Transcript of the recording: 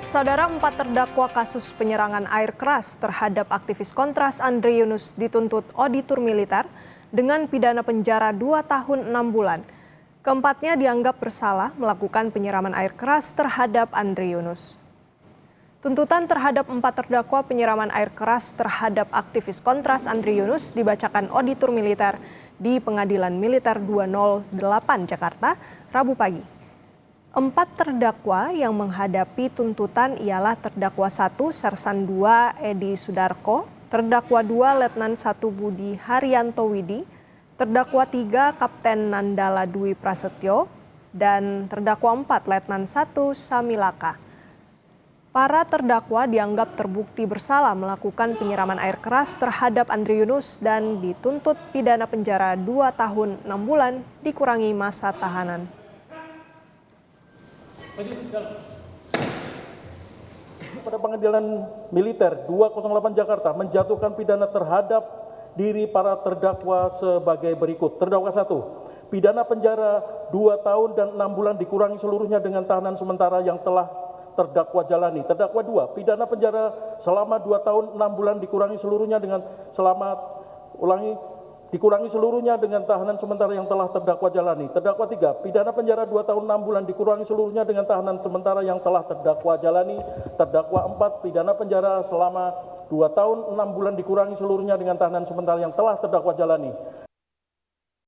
Saudara, 4 terdakwa kasus penyerangan air keras terhadap aktivis Kontras Andre Yunus dituntut auditor militer dengan pidana penjara 2 tahun 6 bulan. Keempatnya dianggap bersalah melakukan penyiraman air keras terhadap Andre Yunus. Tuntutan terhadap 4 terdakwa penyiraman air keras terhadap aktivis Kontras Andre Yunus dibacakan auditor militer di Pengadilan Militer 208 Jakarta, Rabu pagi. 4 terdakwa yang menghadapi tuntutan ialah terdakwa 1 Sersan 2 Edi Sudarko, terdakwa 2 Letnan 1 Budi Haryanto Widi, terdakwa 3 Kapten Nandala Dwi Prasetyo, dan terdakwa 4 Letnan 1 Samilaka. Para terdakwa dianggap terbukti bersalah melakukan penyiraman air keras terhadap Andre Yunus dan dituntut pidana penjara 2 tahun 6 bulan dikurangi masa tahanan. Pada Pengadilan Militer 208 Jakarta menjatuhkan pidana terhadap diri para terdakwa sebagai berikut. Terdakwa 1, pidana penjara 2 tahun dan 6 bulan dikurangi seluruhnya dengan tahanan sementara yang telah terdakwa jalani. Terdakwa 2, pidana penjara selama 2 tahun 6 bulan dikurangi seluruhnya dengan dikurangi seluruhnya dengan tahanan sementara yang telah terdakwa jalani. Terdakwa 3, pidana penjara 2 tahun 6 bulan dikurangi seluruhnya dengan tahanan sementara yang telah terdakwa jalani. Terdakwa 4, pidana penjara selama 2 tahun 6 bulan dikurangi seluruhnya dengan tahanan sementara yang telah terdakwa jalani.